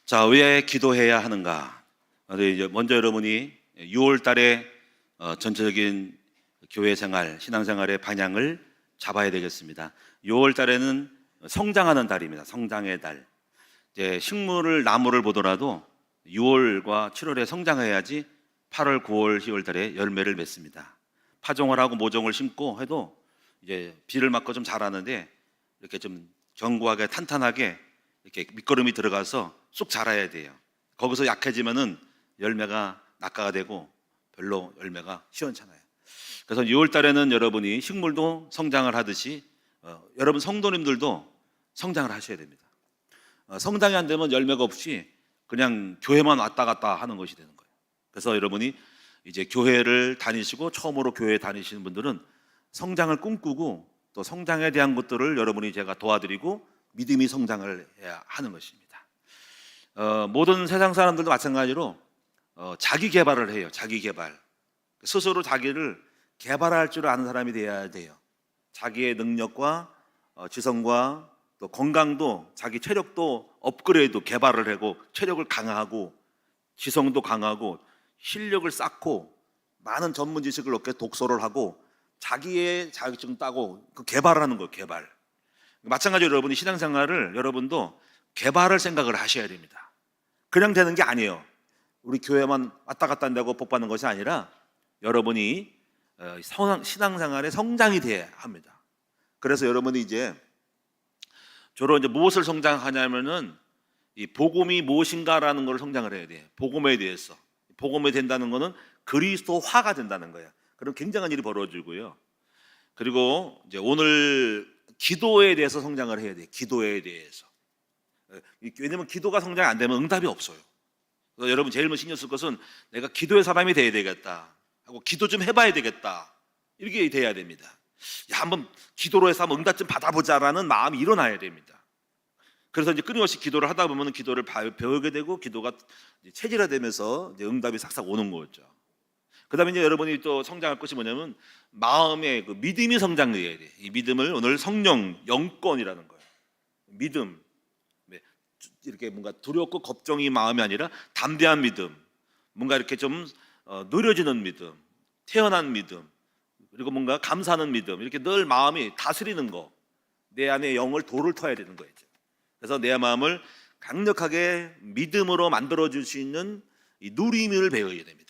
자, 왜 기도해야 하는가? 이제 먼저 여러분이 6월 달에 전체적인 교회 생활, 신앙 생활의 방향을 잡아야 되겠습니다. 6월 달에는 성장하는 달입니다. 성장의 달. 이제 식물을, 나무를 보더라도 6월과 7월에 성장해야지 8월, 9월, 10월 달에 열매를 맺습니다. 파종을 하고 모종을 심고 해도 이제 비를 맞고 좀 자라는데 이렇게 좀 견고하게 탄탄하게 이렇게 밑거름이 들어가서 쑥 자라야 돼요. 거기서 약해지면은 열매가 낙가가 되고 별로 열매가 시원찮아요. 그래서 6월 달에는 여러분이 식물도 성장을 하듯이 여러분 성도님들도 성장을 하셔야 됩니다. 성장이 안 되면 열매가 없이 그냥 교회만 왔다 갔다 하는 것이 되는 거예요. 그래서 여러분이 이제 교회를 다니시고 처음으로 교회 다니시는 분들은 성장을 꿈꾸고 또 성장에 대한 것들을 여러분이 제가 도와드리고 믿음이 성장을 해야 하는 것입니다. 모든 세상 사람들도 마찬가지로 자기 개발을 해요. 자기 개발. 스스로 자기를 개발할 줄 아는 사람이 되어야 돼요. 자기의 능력과 지성과 또 건강도, 자기 체력도 업그레이드, 개발을 하고 체력을 강화하고 지성도 강하고 실력을 쌓고 많은 전문 지식을 얻게 독서를 하고 자기의 자격증 따고 그 개발을 하는 거예요. 개발. 마찬가지로 여러분이 신앙생활을 여러분도 개발할 생각을 하셔야 됩니다. 그냥 되는 게 아니에요. 우리 교회만 왔다 갔다 한다고 복 받는 것이 아니라 여러분이 신앙생활의 성장이 돼야 합니다. 그래서 여러분이 이제 주로 이제 무엇을 성장하냐면은 이 복음이 무엇인가라는 걸 성장을 해야 돼요. 복음에 대해서. 복음이 된다는 것은 그리스도화가 된다는 거예요. 그럼 굉장한 일이 벌어지고요. 그리고 이제 오늘 기도에 대해서 성장을 해야 돼요. 기도에 대해서. 왜냐면 기도가 성장이 안 되면 응답이 없어요. 그래서 여러분 제일 먼저 신경 쓸 것은 내가 기도의 사람이 돼야 되겠다 하고 기도 좀 해봐야 되겠다 이렇게 돼야 됩니다. 야, 한번 기도로 해서 한번 응답 좀 받아보자라는 마음이 일어나야 됩니다. 그래서 이제 끊임없이 기도를 하다 보면 기도를 배우게 되고 기도가 체질화되면서 이제 응답이 싹싹 오는 거죠. 그다음에 이제 여러분이 또 성장할 것이 뭐냐면 마음의 그 믿음이 성장해야 돼. 이 믿음을 오늘 성령 영권이라는 거예요. 믿음, 이렇게 뭔가 두렵고 걱정이 마음이 아니라 담대한 믿음, 뭔가 이렇게 좀 느려지는 믿음, 태어난 믿음, 그리고 뭔가 감사하는 믿음, 이렇게 늘 마음이 다스리는 거, 내 안에 영을 돌을 터야 되는 거예요. 그래서 내 마음을 강력하게 믿음으로 만들어줄 수 있는 이 누림을 배워야 됩니다.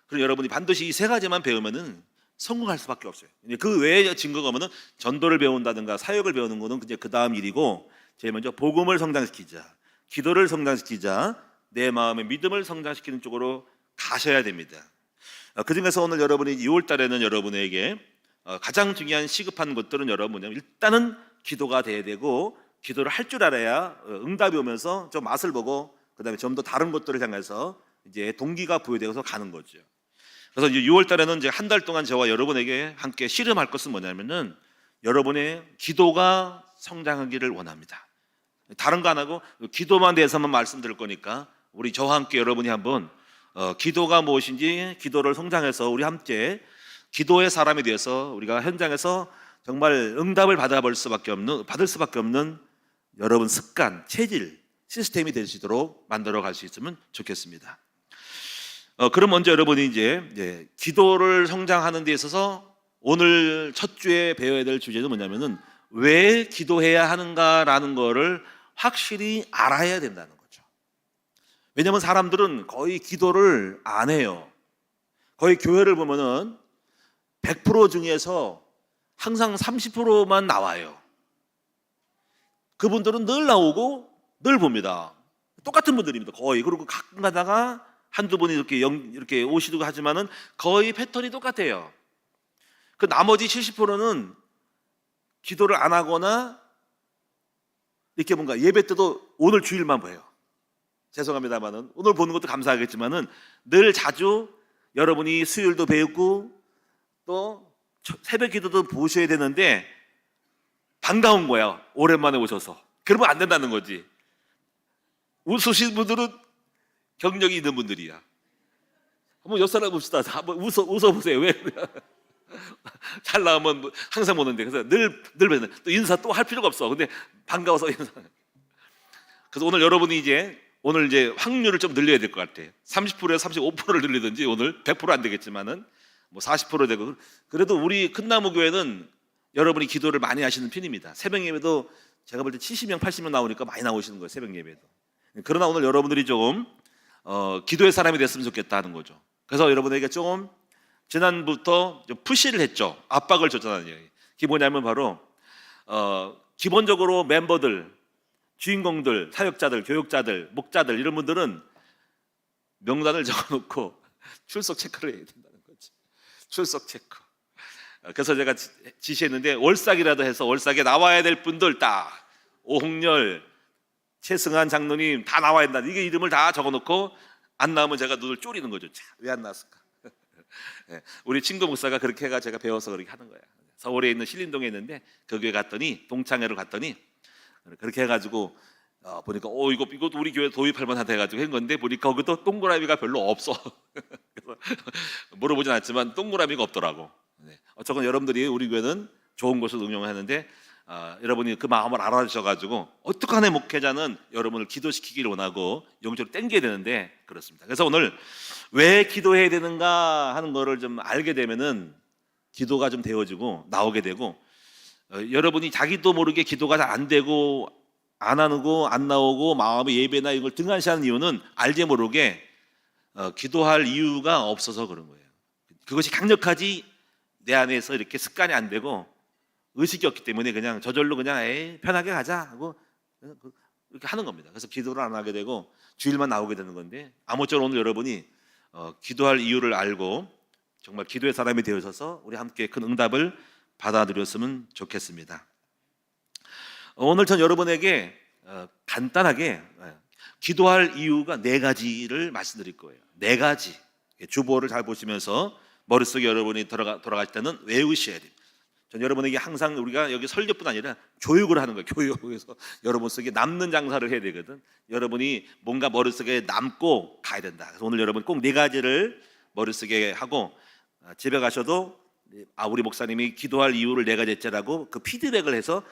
그리고 여러분이 반드시 이 세 가지만 배우면은 성공할 수밖에 없어요. 그 외에 증거가 오면은 전도를 배운다든가 사역을 배우는 거는 이제 그 다음 일이고, 제일 먼저 복음을 성장시키자, 기도를 성장시키자, 내 마음의 믿음을 성장시키는 쪽으로 가셔야 됩니다. 그 중에서 오늘 여러분이 2월 달에는 여러분에게 가장 중요한 시급한 것들은 여러분 일단은 기도가 돼야 되고, 기도를 할 줄 알아야 응답이 오면서 좀 맛을 보고 그다음에 좀 더 다른 것들을 향해서 이제 동기가 부여되어서 가는 거죠. 그래서 이제 6월 달에는 이제 한 달 동안 저와 여러분에게 함께 씨름할 것은 뭐냐면은 여러분의 기도가 성장하기를 원합니다. 다른 거 안 하고 기도만 대해서만 말씀드릴 거니까 우리 저와 함께 여러분이 한번 기도가 무엇인지, 기도를 성장해서 우리 함께 기도의 사람이 되어서 우리가 현장에서 정말 응답을 받을 수밖에 없는 여러분 습관, 체질, 시스템이 될 수 있도록 만들어 갈 수 있으면 좋겠습니다. 그럼 먼저 여러분이 이제 기도를 성장하는 데 있어서 오늘 첫 주에 배워야 될 주제는 뭐냐면은 왜 기도해야 하는가라는 거를 확실히 알아야 된다는 거죠. 왜냐하면 사람들은 거의 기도를 안 해요. 거의 교회를 보면은 100% 중에서 항상 30%만 나와요. 그분들은 늘 나오고 늘 봅니다. 똑같은 분들입니다. 거의. 그리고 가끔 가다가 한두 분이 이렇게 오시기도 하지만은 거의 패턴이 똑같아요. 그 나머지 70%는 기도를 안 하거나 이렇게 뭔가 예배 때도 오늘 주일만 봐요. 죄송합니다만은 오늘 보는 것도 감사하겠지만은 늘 자주 여러분이 수요일도 배우고 또 새벽 기도도 보셔야 되는데 반가운 거야. 오랜만에 오셔서. 그러면 안 된다는 거지. 웃으신 분들은 경력이 있는 분들이야. 한번 옆 사람 봅시다. 한번 웃어보세요. 왜 그래? 잘 나오면 항상 보는데, 그래서 늘 뵈는 또 인사 또 할 필요가 없어. 근데 반가워서 인사. 그래서 오늘 여러분이 이제 오늘 이제 확률을 좀 늘려야 될 것 같아요. 30%에서 35%를 늘리든지 오늘 100% 안 되겠지만은 뭐 40% 되고, 그래도 우리 큰나무 교회는 여러분이 기도를 많이 하시는 편입니다. 새벽 예배도 제가 볼 때 70명, 80명 나오니까 많이 나오시는 거예요, 새벽 예배도. 그러나 오늘 여러분들이 조금 기도의 사람이 됐으면 좋겠다 하는 거죠. 그래서 여러분에게 조금 지난부터 좀 푸시를 했죠. 압박을 줬잖아요. 그게 뭐냐면 바로 기본적으로 멤버들, 주인공들, 사역자들, 교육자들, 목자들 이런 분들은 명단을 적어놓고 출석 체크를 해야 된다는 거죠. 출석 체크. 그래서 제가 지시했는데 월삭이라도 해서 월삭에 나와야 될 분들 딱 오홍렬, 최승한 장로님 다 나와야 된다. 이게 이름을 다 적어놓고 안 나오면 제가 눈을 쪼리는 거죠. 왜 안 나왔을까? 우리 친구 목사가 그렇게 해가 제가 배워서 그렇게 하는 거야. 서울에 있는 신림동에 있는데 그 교회 갔더니 동창회로 갔더니 그렇게 해가지고 보니까 이것도 우리 교회 도입할 만하다 해가지고 한 건데 보니까 거기도 동그라미가 별로 없어. 그래서 물어보진 않았지만 동그라미가 없더라고. 어쨌건 여러분들이 우리 교회는 좋은 곳을 응용하는데 여러분이 그 마음을 알아주셔가지고 어떻게 하는 목회자는 여러분을 기도시키기를 원하고 영적으로 땡겨야 되는데 그렇습니다. 그래서 오늘 왜 기도해야 되는가 하는 거를 좀 알게 되면은 기도가 좀 되어지고 나오게 되고, 여러분이 자기도 모르게 기도가 잘 안 되고 안 하고 안 나오고 마음의 예배나 이걸 등한시하는 이유는 알게 모르게 기도할 이유가 없어서 그런 거예요. 그것이 강력하지 내 안에서 이렇게 습관이 안 되고 의식이 없기 때문에 그냥 저절로 그냥 편하게 가자 하고 이렇게 하는 겁니다. 그래서 기도를 안 하게 되고 주일만 나오게 되는 건데, 아무쪼록 오늘 여러분이 기도할 이유를 알고 정말 기도의 사람이 되어서 우리 함께 큰 응답을 받아들였으면 좋겠습니다. 오늘 전 여러분에게 간단하게 기도할 이유가 4가지를 말씀드릴 거예요. 4가지. 주보를 잘 보시면서 머릿속에 여러분이 돌아갈 때는 외우셔야 돼요. 전 여러분에게 항상 우리가 여기 설교뿐 아니라 교육을 하는 거예요. 교육에서 여러분 속에 남는 장사를 해야 되거든. 여러분이 뭔가 머릿속에 남고 가야 된다. 그래서 오늘 여러분 꼭 4가지를 머릿속에 하고 집에 가셔도 우리 목사님이 기도할 이유를 4가지 했지라고 그 피드백을 해서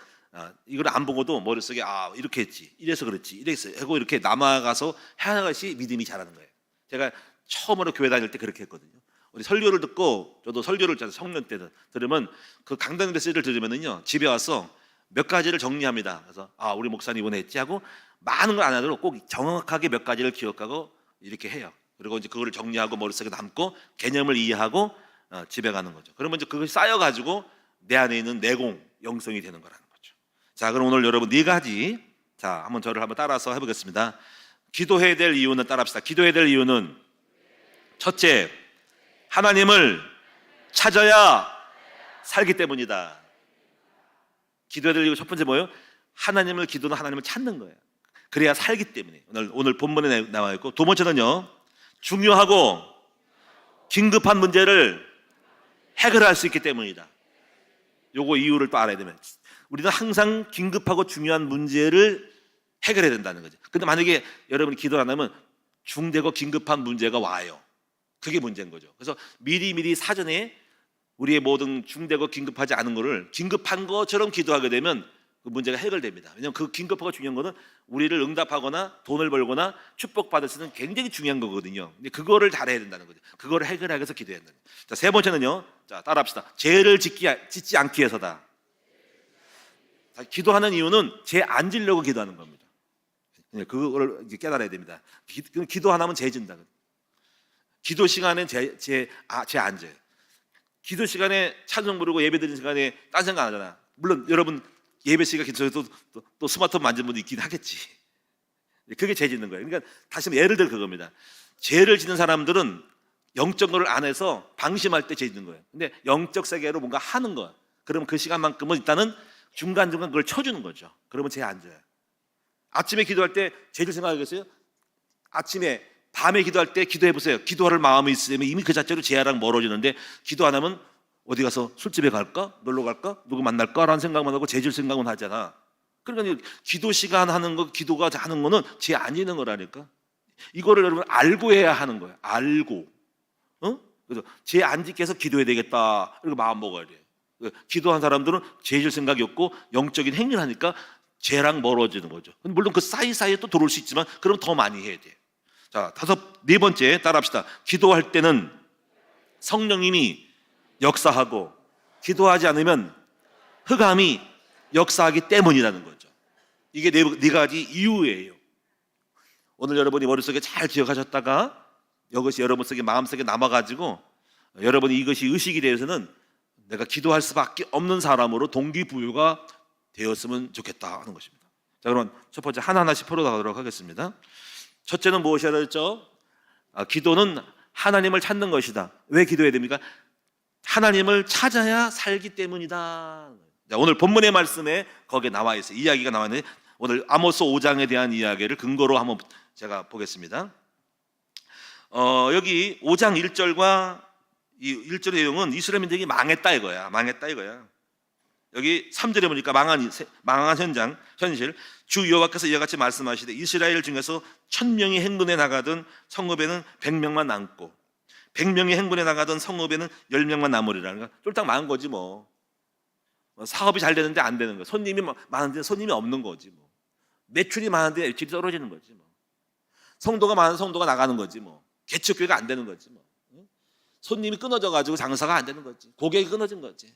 이걸 안 보고도 머릿속에 이렇게 했지, 이래서 그렇지, 이래서 하고 이렇게 남아가서 하는 것이 믿음이 자라는 거예요. 제가 처음으로 교회 다닐 때 그렇게 했거든요. 우리 설교를 듣고, 저도 설교를 성년 때 들으면 그 강단 메시지를 들으면은요 집에 와서 몇 가지를 정리합니다. 그래서 우리 목사님 이번에 했지 하고 많은 걸 안 하더라도 꼭 정확하게 몇 가지를 기억하고 이렇게 해요. 그리고 이제 그거를 정리하고 머릿속에 남고 개념을 이해하고 집에 가는 거죠. 그러면 이제 그것이 쌓여가지고 내 안에 있는 내공, 영성이 되는 거라는 거죠. 자, 그럼 오늘 여러분 4가지, 자, 한번 저를 한번 따라서 해보겠습니다. 기도해야 될 이유는 따라합시다. 기도해야 될 이유는 첫째, 하나님을 찾아야 살기 때문이다. 기도해야 될 이유 첫 번째 뭐예요? 하나님을 기도는 하나님을 찾는 거예요. 그래야 살기 때문에. 오늘 본문에 나와 있고, 두 번째는요, 중요하고 긴급한 문제를 해결할 수 있기 때문이다. 요거 이유를 또 알아야 되면, 우리는 항상 긴급하고 중요한 문제를 해결해야 된다는 거죠. 근데 만약에 여러분이 기도를 안 하면 중대고 긴급한 문제가 와요. 그게 문제인 거죠. 그래서 미리 사전에 우리의 모든 중대고 긴급하지 않은 거를 긴급한 것처럼 기도하게 되면 그 문제가 해결됩니다. 왜냐하면 그 긴급하고 중요한 거는 우리를 응답하거나 돈을 벌거나 축복받을 수 있는 굉장히 중요한 거거든요. 근데 그거를 잘해야 된다는 거죠. 그거를 해결하기 위해서 기도해야 된다. 자, 세 번째는요, 자, 따라합시다. 죄를 짓지 않기 위해서다. 자, 기도하는 이유는 죄 안 지려고 기도하는 겁니다. 그거를 깨달아야 됩니다. 기도 안 하면 죄 진다. 기도 시간엔 죄 안 져요. 기도 시간에 찬송 부르고 예배 드리는 시간에 딴 생각 안 하잖아. 물론 여러분 예배 시간 근처에 또 스마트폰 만지는 분도 있긴 하겠지. 그게 죄 짓는 거예요. 그러니까 다시 한번 예를 들어 그겁니다. 죄를 짓는 사람들은 영적 거를 안 해서 방심할 때 죄 짓는 거예요. 근데 영적 세계로 뭔가 하는 거야. 그러면 그 시간만큼은 일단은 중간중간 그걸 쳐주는 거죠. 그러면 죄 안 져요. 아침에 기도할 때 죄 질 생각하겠어요? 아침에 밤에 기도할 때 기도해보세요. 기도할 마음이 있으면 이미 그 자체로 죄랑 멀어지는데, 기도 안 하면 어디 가서 술집에 갈까? 놀러 갈까? 누구 만날까? 라는 생각만 하고 죄 질 생각만 하잖아. 그러니까 기도 시간 하는 거, 기도가 하는 거는 죄 안 지는 거라니까. 이거를 여러분 알고 해야 하는 거예요. 알고. 그래서 죄 안 짓게 해서 기도해야 되겠다. 이렇게 마음 먹어야 돼요. 기도한 사람들은 죄 질 생각이 없고 영적인 행위를 하니까 죄랑 멀어지는 거죠. 물론 그 사이사이에 또 들어올 수 있지만 그럼 더 많이 해야 돼요. 자, 네 번째 따라합시다. 기도할 때는 성령님이 역사하고 기도하지 않으면 흑암이 역사하기 때문이라는 거죠. 이게 네 가지 이유예요. 오늘 여러분이 머릿속에 잘 기억하셨다가 이것이 여러분 속에 마음속에 남아가지고 여러분이 이것이 의식이 되어서는 내가 기도할 수밖에 없는 사람으로 동기부여가 되었으면 좋겠다 하는 것입니다. 자, 그럼 첫 번째 하나하나씩 풀어가도록 하겠습니다. 첫째는 무엇이라 했죠? 기도는 하나님을 찾는 것이다. 왜 기도해야 됩니까? 하나님을 찾아야 살기 때문이다. 자, 오늘 본문의 말씀에 거기에 나와 있어요. 이야기가 나와 있는데 오늘 아모스 5장에 대한 이야기를 근거로 한번 제가 보겠습니다. 여기 5장 1절과 이 1절의 내용은 이스라엘민들이 망했다 이거야. 망했다 이거야. 여기 3절에 보니까 망한 현실. 주 여호와께서 이와 같이 말씀하시되 이스라엘 중에서 1000명이 행군에 나가든 성읍에는 100명만 남고 100명이 행군에 나가든 성읍에는 10명만 남으리라는 거. 쫄딱 망한 거지 뭐. 사업이 잘 되는데 안 되는 거. 손님이 많은데 손님이 없는 거지 뭐. 매출이 많은데 매출이 떨어지는 거지 뭐. 성도가 많은 성도가 나가는 거지 뭐. 개척교회가 안 되는 거지 뭐. 손님이 끊어져 가지고 장사가 안 되는 거지. 고객이 끊어진 거지.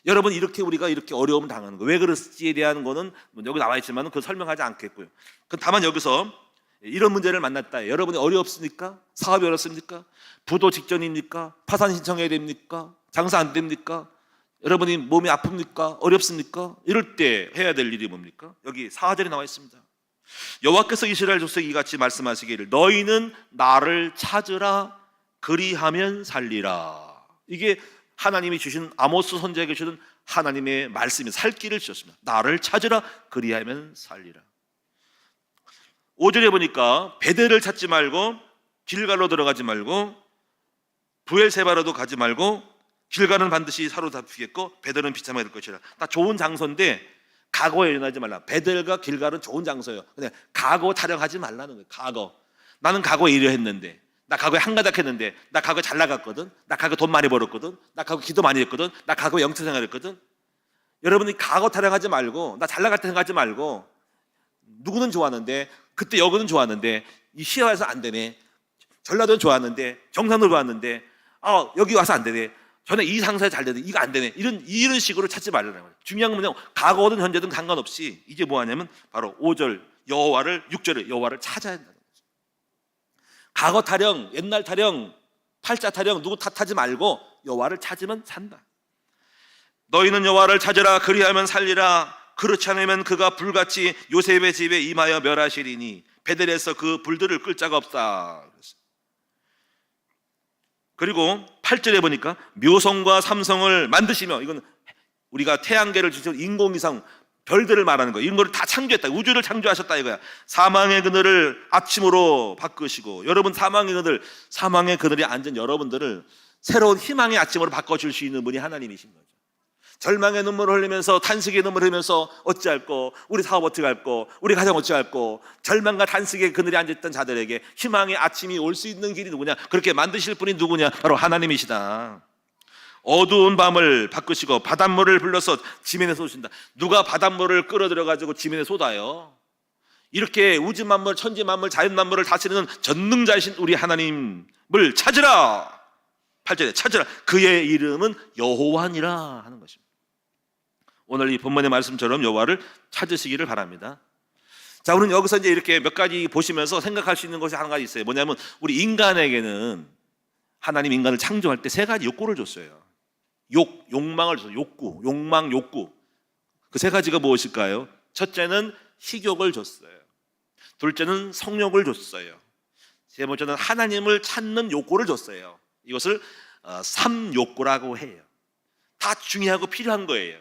여러분 우리가 이렇게 어려움을 당하는 거. 왜 그렇지에 대한 거는 여기 나와 있지만 그 설명하지 않겠고요. 다만 여기서 이런 문제를 만났다. 여러분이 어렵습니까? 사업이 어렵습니까? 부도 직전입니까? 파산 신청해야 됩니까? 장사 안 됩니까? 여러분이 몸이 아픕니까? 어렵습니까? 이럴 때 해야 될 일이 뭡니까? 여기 4절에 나와 있습니다. 여호와께서 이스라엘 족속에게 이같이 말씀하시기를 너희는 나를 찾으라 그리하면 살리라. 이게 하나님이 주신 아모스 선지자에게 주신 하나님의 말씀이 살 길을 주셨습니다. 나를 찾으라 그리하면 살리라. 5절에 보니까 베델을 찾지 말고 길갈로 들어가지 말고 부엘세바로도 가지 말고 길갈은 반드시 사로잡히겠고 베델은 비참하게 될 것이라. 다 좋은 장소인데 과거에 일어나지 말라. 베델과 길갈은 좋은 장소예요. 근데 과거 타령하지 말라는 거예요. 과거. 나는 과거에 이래 했는데, 나 과거에 한가닥 했는데, 나 과거에 잘 나갔거든, 나 과거에 돈 많이 벌었거든, 나 과거에 기도 많이 했거든, 나 과거에 영적생활 했거든. 여러분이 과거 타령하지 말고, 나 잘 나갈 때 생각하지 말고, 누구는 좋았는데, 그때 여기는 좋았는데, 이 시야에서 안 되네. 전라도는 좋았는데, 경상도 좋았는데, 여기 와서 안 되네. 전에 이 상사에 잘 되네. 이거 안 되네. 이런 식으로 찾지 말라는 거예요. 중요한 건 뭐냐면 과거든 현재든 상관없이 이제 뭐 하냐면 바로 5절 6절에 여호와를 찾아야 한다는 거죠. 과거 타령, 옛날 타령, 팔자 타령 누구 탓하지 말고 여호와를 찾으면 산다. 너희는 여호와를 찾으라 그리하면 살리라. 그렇지 않으면 그가 불같이 요셉의 집에 임하여 멸하시리니 베델에서 그 불들을 끌 자가 없다. 그리고 8절에 보니까 묘성과 삼성을 만드시며, 이건 우리가 태양계를 주신 인공위성 별들을 말하는 거예요. 이런 거를 다 창조했다. 우주를 창조하셨다 이거야. 사망의 그늘을 아침으로 바꾸시고, 여러분 사망의 그늘에 앉은 여러분들을 새로운 희망의 아침으로 바꿔줄 수 있는 분이 하나님이신 거죠. 절망의 눈물을 흘리면서 탄식의 눈물을 흘리면서 어찌할꼬, 우리 사업 어찌할꼬, 우리 가정 어찌할꼬, 절망과 탄식의 그늘에 앉았던 자들에게 희망의 아침이 올 수 있는 길이 누구냐? 그렇게 만드실 분이 누구냐? 바로 하나님이시다. 어두운 밤을 바꾸시고 바닷물을 불러서 지면에 쏟으신다. 누가 바닷물을 끌어들여가지고 지면에 쏟아요? 이렇게 우주만물, 천지만물, 자연만물을 다스리는 전능자이신 우리 하나님을 찾으라. 8절에 찾으라. 그의 이름은 여호와니라 하는 것입니다. 오늘 이 본문의 말씀처럼 여호와를 찾으시기를 바랍니다. 자, 우리는 여기서 이제 이렇게 몇 가지 보시면서 생각할 수 있는 것이 한 가지 있어요. 뭐냐면 우리 인간에게는 하나님 인간을 창조할 때 세 가지 욕구를 줬어요. 욕망을 줬어요. 욕망, 욕구. 그 세 가지가 무엇일까요? 첫째는 식욕을 줬어요. 둘째는 성욕을 줬어요. 세 번째는 하나님을 찾는 욕구를 줬어요. 이것을 삼욕구라고 해요. 다 중요하고 필요한 거예요.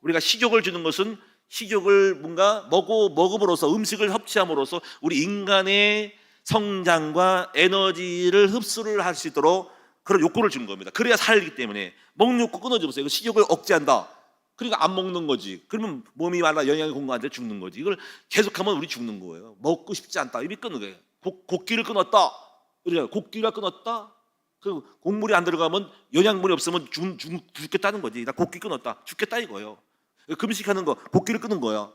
우리가 식욕을 주는 것은 식욕을 뭔가 먹음으로써, 음식을 섭취함으로써 우리 인간의 성장과 에너지를 흡수를 할 수 있도록 그런 욕구를 주는 겁니다. 그래야 살기 때문에. 먹는 욕구 끊어주세요. 이거 식욕을 억제한다. 그러니까 안 먹는 거지. 그러면 몸이 말라 영양이 공급한데 죽는 거지. 이걸 계속하면 우리 죽는 거예요. 먹고 싶지 않다. 입이 끊는 거예요. 곡기를 끊었다. 그러니까 곡기가 끊었다. 그 곡물이 안 들어가면, 영양분이 없으면 죽겠다는 거지. 나 곡기 끊었다. 죽겠다 이거예요. 금식하는 거, 곡기를 끊은 거야.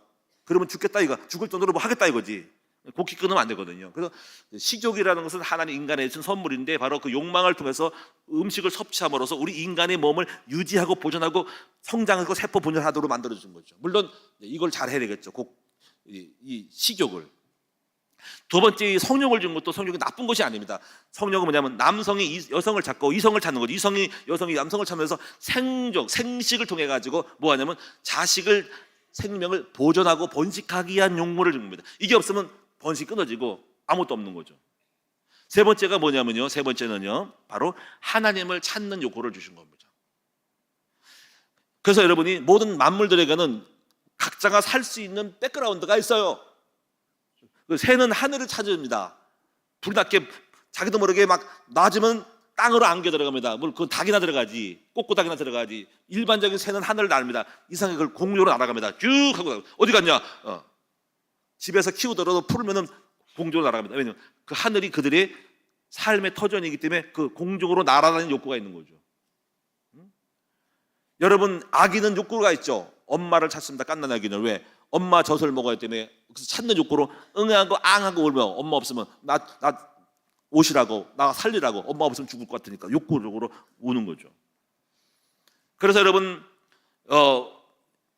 그러면 죽겠다 이거, 죽을 정도로 뭐 하겠다 이거지. 곡기 끊으면 안 되거든요. 그래서 식욕이라는 것은 하나님 인간에 준 선물인데, 바로 그 욕망을 통해서 음식을 섭취함으로써 우리 인간의 몸을 유지하고 보존하고 성장하고 세포 분열하도록 만들어준 거죠. 물론 이걸 잘 해야 되겠죠. 이 식욕을. 두 번째, 성욕을 준 것도 성욕이 나쁜 것이 아닙니다. 성욕은 뭐냐면 남성이 여성을 찾고 이성을 찾는 거죠. 여성이 남성을 찾으면서 생식을 통해 가지고 뭐 하냐면 자식을, 생명을 보존하고 번식하기 위한 욕구를 준 겁니다. 이게 없으면 번식이 끊어지고 아무것도 없는 거죠. 세 번째가 뭐냐면요, 세 번째는요, 바로 하나님을 찾는 욕구를 주신 겁니다. 그래서 여러분이 모든 만물들에게는 각자가 살 수 있는 백그라운드가 있어요. 새는 하늘을 찾습니다. 불이 낮게 자기도 모르게 막 낮으면 땅으로 안겨 들어갑니다. 물 그건 닭이나 들어가지, 꼬꼬닭이나 들어가지. 일반적인 새는 하늘을 납니다. 이상하게 그걸 공중으로 날아갑니다. 쭉 하고. 어디 갔냐? 집에서 키우더라도 풀면은 공중으로 날아갑니다. 왜냐하면 그 하늘이 그들의 삶의 터전이기 때문에 그 공중으로 날아다니는 욕구가 있는 거죠. 여러분, 아기는 욕구가 있죠. 엄마를 찾습니다. 갓난 아기는. 왜? 엄마 젖을 먹어야 때문에. 그래서 찾는 욕구로 응하고 앙하고 울며, 엄마 없으면 나 오시라고, 나 살리라고, 엄마 없으면 죽을 것 같으니까 욕구적으로 우는 거죠. 그래서 여러분,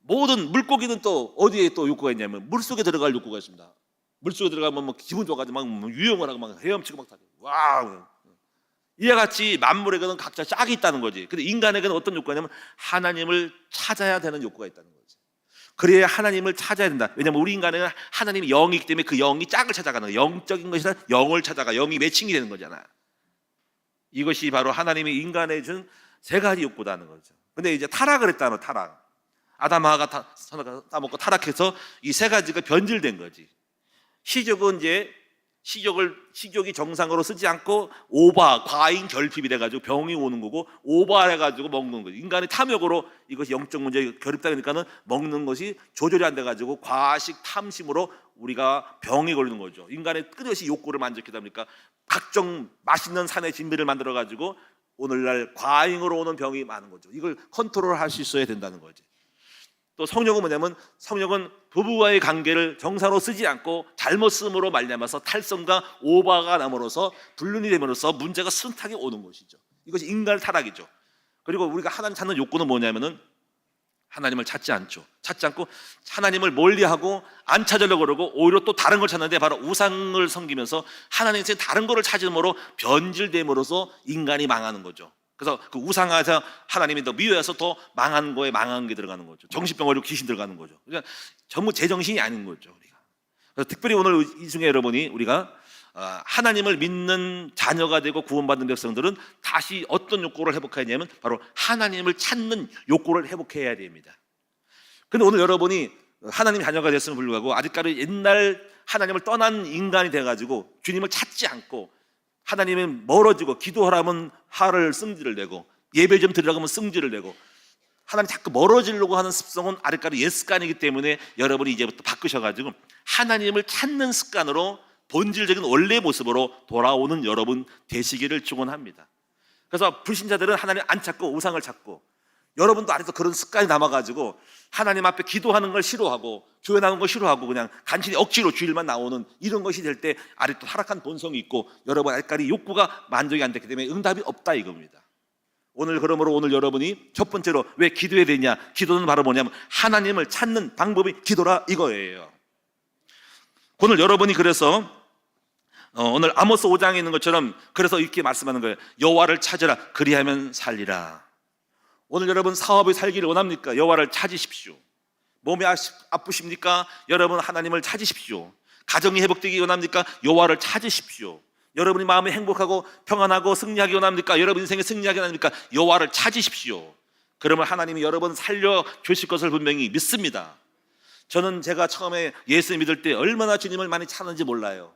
모든 물고기는 또 어디에 또 욕구가 있냐면 물속에 들어갈 욕구가 있습니다. 물속에 들어가면 뭐 기분 좋아가지고 막 유영을 하고 막 헤엄치고 막 다니고, 와우. 이와 같이 만물에게는 각자 짝이 있다는 거지. 근데 인간에게는 어떤 욕구가 있냐면 하나님을 찾아야 되는 욕구가 있다는 거지. 그래야 하나님을 찾아야 된다. 왜냐하면 우리 인간에는 하나님이 영이기 때문에 그 영이 짝을 찾아가는 거예요. 영적인 것이란 영을 찾아가, 영이 매칭이 되는 거잖아. 이것이 바로 하나님이 인간에 준 세 가지 욕구다는 거죠. 근데 이제 타락을 했다는, 타락. 아담 하와가 따먹고 타락해서 이 세 가지가 변질된 거지. 식욕은 이제 식욕이 정상으로 쓰지 않고 과잉 결핍이 돼가지고 병이 오는 거고, 오버해가지고 먹는 거죠. 인간의 탐욕으로 이것이 영적 문제에 결핍다 보니까는 먹는 것이 조절이 안 돼가지고 과식 탐심으로 우리가 병이 걸리는 거죠. 인간의 끊임없이 욕구를 만족하다 보니까 각종 맛있는 산의 진미를 만들어가지고 오늘날 과잉으로 오는 병이 많은 거죠. 이걸 컨트롤할 수 있어야 된다는 거지. 또 성욕은 뭐냐면, 성욕은 부부와의 관계를 정상으로 쓰지 않고 잘못 쓰므로 말미암아서 탈선과 오바가 남으로써 불륜이 됨으로써 문제가 순탄하게 오는 것이죠. 이것이 인간의 타락이죠. 그리고 우리가 하나님 찾는 욕구는 뭐냐면은 하나님을 찾지 않죠. 찾지 않고 하나님을 멀리하고 안 찾으려고 그러고 오히려 또 다른 걸 찾는데, 바로 우상을 섬기면서 하나님의 다른 거를 찾음으로 변질됨으로써 인간이 망하는 거죠. 그래서 그 우상에서 하나님이 더 미워해서 더 망한 거에 망한 게 들어가는 거죠. 정신병 걸리고 귀신 들어가는 거죠. 그러니까 전부 제정신이 아닌 거죠, 우리가. 그래서 특별히 오늘 이 중에 여러분이 우리가 하나님을 믿는 자녀가 되고 구원받는 백성들은 다시 어떤 욕구를 회복해야 되냐면 바로 하나님을 찾는 욕구를 회복해야 됩니다. 근데 오늘 여러분이 하나님 자녀가 됐음을 불구하고 아직까지 옛날 하나님을 떠난 인간이 돼가지고 주님을 찾지 않고 하나님이 멀어지고, 기도하라면 하를 승질을 내고, 예배 좀 드리라고 하면 승질을 내고, 하나님 자꾸 멀어지려고 하는 습성은 아래까지 옛 습관이기 때문에 여러분이 이제부터 바꾸셔가지고 하나님을 찾는 습관으로 본질적인 원래의 모습으로 돌아오는 여러분 되시기를 축원합니다. 그래서 불신자들은 하나님 안 찾고 우상을 찾고, 여러분도 아직도 그런 습관이 남아가지고 하나님 앞에 기도하는 걸 싫어하고 교회 나오는 걸 싫어하고 그냥 간신히 억지로 주일만 나오는 이런 것이 될 때 아직도 타락한 본성이 있고, 여러분 아직까지 욕구가 만족이 안 됐기 때문에 응답이 없다 이겁니다. 그러므로 오늘 여러분이 첫 번째로 왜 기도해야 되냐, 기도는 바로 뭐냐면 하나님을 찾는 방법이 기도라 이거예요. 오늘 여러분이 그래서 오늘 아모스 5장에 있는 것처럼 그래서 이렇게 말씀하는 거예요. 여호와를 찾으라, 그리하면 살리라. 오늘 여러분 사업을 살기를 원합니까? 여호와를 찾으십시오. 몸이 아프십니까? 여러분 하나님을 찾으십시오. 가정이 회복되기 원합니까? 여호와를 찾으십시오. 여러분이 마음이 행복하고 평안하고 승리하기 원합니까? 여러분 인생에 승리하기 원합니까? 여호와를 찾으십시오. 그러면 하나님이 여러분 살려주실 것을 분명히 믿습니다. 저는 제가 처음에 예수 믿을 때 얼마나 주님을 많이 찾는지 몰라요.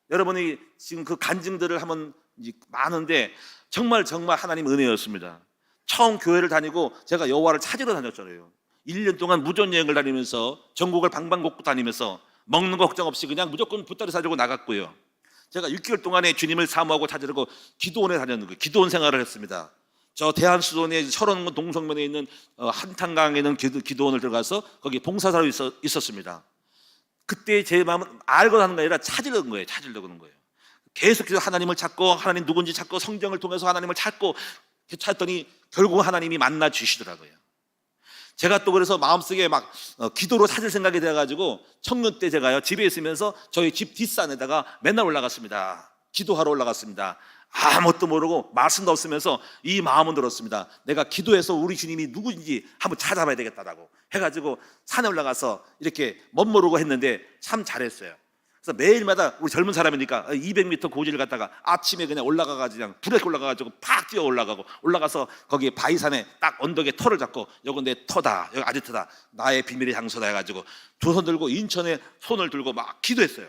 여러분이 지금 그 간증들을 하면 많은데 정말 하나님 은혜였습니다. 처음 교회를 다니고 제가 여호와를 찾으러 다녔잖아요. 1년 동안 무전여행을 다니면서 전국을 방방곡곡 다니면서 먹는 거 걱정 없이 그냥 무조건 보따리 사주고 나갔고요. 제가 6개월 동안에 주님을 사모하고 찾으려고 기도원에 다녔는 거예요. 기도원 생활을 했습니다. 저 대한수도원의 철원 동성면에 있는 한탄강에 있는 기도원을 들어가서 거기 봉사사로 있었습니다. 그때 제 마음은 알고 하는 게 아니라 찾으려는 거예요. 찾으려는 거예요. 계속해서 하나님을 찾고, 하나님 누군지 찾고, 성경을 통해서 하나님을 찾고 찾더니 결국 하나님이 만나 주시더라고요. 제가 또 그래서 마음속에 막 기도로 찾을 생각이 돼가지고 청년 때 제가요 집에 있으면서 저희 집 뒷산에다가 맨날 올라갔습니다. 기도하러 올라갔습니다. 아무것도 모르고 말씀도 없으면서 이 마음은 들었습니다. 내가 기도해서 우리 주님이 누구인지 한번 찾아봐야 되겠다라고 해가지고 산에 올라가서 이렇게 멋모르고 했는데 참 잘했어요. 그래서 매일마다 우리 젊은 사람이니까 200m 고지를 갔다가 아침에 그냥 올라가가지고 그냥 부랴 올라가가지고 팍 뛰어 올라가서 거기에 바위산에 딱 언덕에 터를 잡고 여기 내 터다, 여기 아지트다, 나의 비밀의 장소다 해가지고 두 손 들고 인천에 손을 들고 막 기도했어요.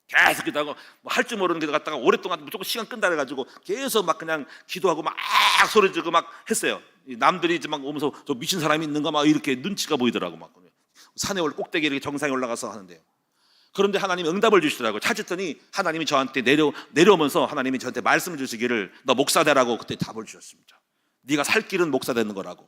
계속 기도하고 뭐 할 줄 모르는 기도 갔다가 오랫동안 무조건 시간 끈다 해가지고 계속 막 그냥 기도하고 막 소리 지르고 막 했어요. 남들이 이제 막 오면서 저 미친 사람이 있는가 막 이렇게 눈치가 보이더라고. 막 산에 꼭대기 이렇게 정상에 올라가서 하는데요. 그런데 하나님이 응답을 주시더라고요. 찾았더니 하나님이 저한테 내려오면서 하나님이 저한테 말씀을 주시기를 너 목사 되라고 그때 답을 주셨습니다. 네가 살 길은 목사 되는 거라고.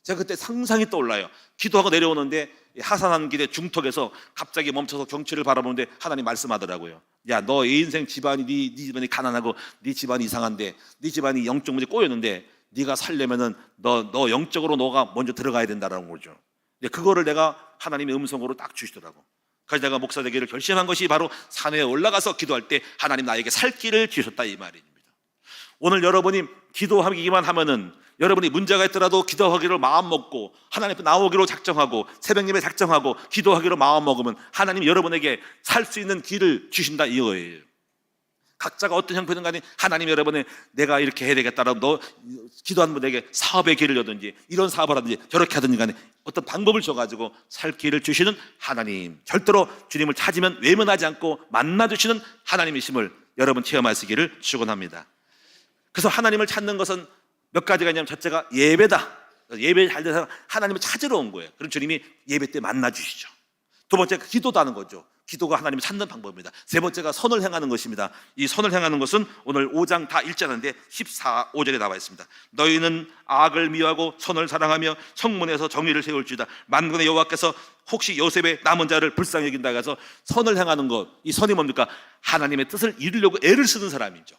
제가 그때 상상이 떠올라요. 기도하고 내려오는데 하산하는 길에 중턱에서 갑자기 멈춰서 경치를 바라보는데 하나님 말씀하더라고요. 야, 너 인생 집안이 네 집안이 가난하고 네 집안이 이상한데 네 집안이 영적 문제 꼬였는데 네가 살려면은 너 영적으로 너가 먼저 들어가야 된다라는 거죠. 그거를 내가 하나님의 음성으로 딱 주시더라고. 그래서 내가 목사 되기를 결심한 것이 바로 산에 올라가서 기도할 때 하나님 나에게 살 길을 주셨다 이 말입니다. 오늘 여러분이 기도하기만 하면은 여러분이 문제가 있더라도 기도하기로 마음 먹고 하나님 앞에 나오기로 작정하고 새벽 예배 작정하고 기도하기로 마음 먹으면 하나님이 여러분에게 살 수 있는 길을 주신다 이거예요. 각자가 어떤 형편은 간에 하나님 여러분의 내가 이렇게 해야 되겠다라고 너 기도하는 분에게 사업의 길을 여든지 이런 사업을 하든지 저렇게 하든지 간에 어떤 방법을 줘가지고 살 길을 주시는 하나님, 절대로 주님을 찾으면 외면하지 않고 만나주시는 하나님이심을 여러분 체험하시기를 축원합니다. 그래서 하나님을 찾는 것은 몇 가지가 있냐면 첫째가 예배다. 예배 잘 돼서 하나님을 찾으러 온 거예요. 그럼 주님이 예배 때 만나주시죠. 두 번째가 기도다는 거죠. 기도가 하나님을 찾는 방법입니다. 세 번째가 선을 행하는 것입니다. 이 선을 행하는 것은 오늘 5장 다 읽자는데 14, 5절에 나와 있습니다. 너희는 악을 미워하고 선을 사랑하며 성문에서 정의를 세울지어다. 만군의 여호와께서 혹시 요셉의 남은 자를 불쌍히 여긴다 해서 선을 행하는 것, 이 선이 뭡니까? 하나님의 뜻을 이루려고 애를 쓰는 사람이죠.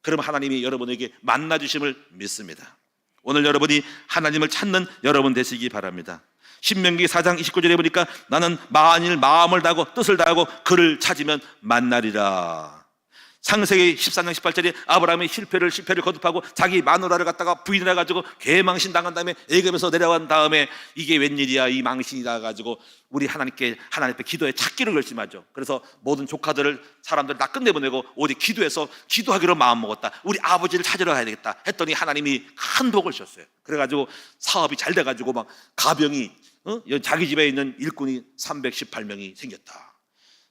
그러면 하나님이 여러분에게 만나주심을 믿습니다. 오늘 여러분이 하나님을 찾는 여러분 되시기 바랍니다. 신명기 4장 29절에 보니까 나는 만일 마음을 다하고 뜻을 다하고 그를 찾으면 만나리라. 창세기 14장 18절에 아브라함이 실패를 거듭하고 자기 마누라를 갖다가 부인을 해가지고 개망신 당한 다음에 애굽에서 내려간 다음에 이게 웬일이야 이 망신이다 가지고 우리 하나님 앞에 기도에 찾기를 결심하죠. 그래서 모든 조카들을 사람들 다 끝내보내고 오직 기도해서 기도하기로 마음먹었다. 우리 아버지를 찾으러 가야 되겠다 했더니 하나님이 큰 복을 주셨어요. 그래가지고 사업이 잘 돼가지고 막 가병이 자기 집에 있는 일꾼이 318명이 생겼다.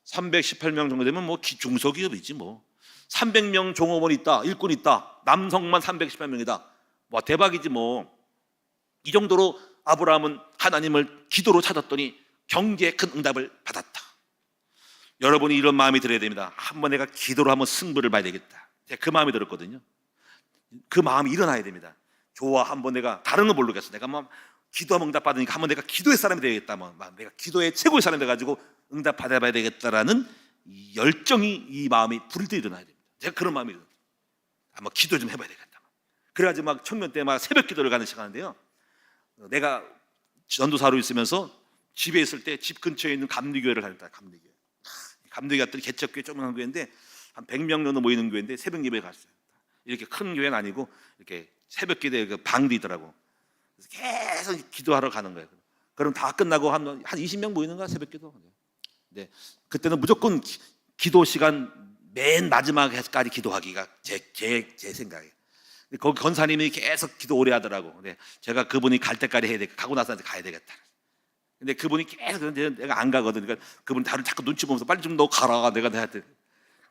318명 정도 되면 뭐 중소기업이지 뭐. 300명 종업원이 있다, 일꾼이 있다, 남성만 318명이다. 와 대박이지 뭐. 이 정도로 아브라함은 하나님을 기도로 찾았더니 경제에 큰 응답을 받았다. 여러분이 이런 마음이 들어야 됩니다. 한번 내가 기도로 한번 승부를 봐야 되겠다. 제가 그 마음이 들었거든요. 그 마음이 일어나야 됩니다. 좋아, 한번 내가 다른 건 모르겠어. 내가 뭐 기도하면 응답 받으니까 한번 내가 기도의 사람이 되겠다. 뭐 내가 기도의 최고의 사람이 돼가지고 응답 받아봐야 되겠다라는 이 열정이 이 마음이 불일 때 일어나야 됩니다. 제가 그런 마음이 들어요. 한번 기도 좀 해봐야 되겠다. 그래가지고 막 청년 때 막 새벽 기도를 가는 시간인데요. 내가 전도사로 있으면서 집에 있을 때 집 근처에 있는 감리교회를 다녔다. 감리교회 갔더니 개척교회 조그만 교회인데 한 100명 정도 모이는 교회인데 새벽 예배에 갔어요. 이렇게 큰 교회는 아니고 이렇게 새벽 기도에 그 방도 있더라고. 그래서 계속 기도하러 가는 거예요. 그럼 다 끝나고 한 20명 모이는가 새벽 기도. 네. 그때는 무조건 기도 시간 맨 마지막까지 기도하기가 제 생각이에요. 거기 권사님이 계속 기도 오래 하더라고. 근데 제가 그분이 갈 때까지 해야 돼. 가고 나서 가야 되겠다. 근데 그분이 계속 내가 안 가거든. 그러니까 그분 다른 자꾸 눈치 보면서 빨리 좀 너 가라. 내가 해야 돼.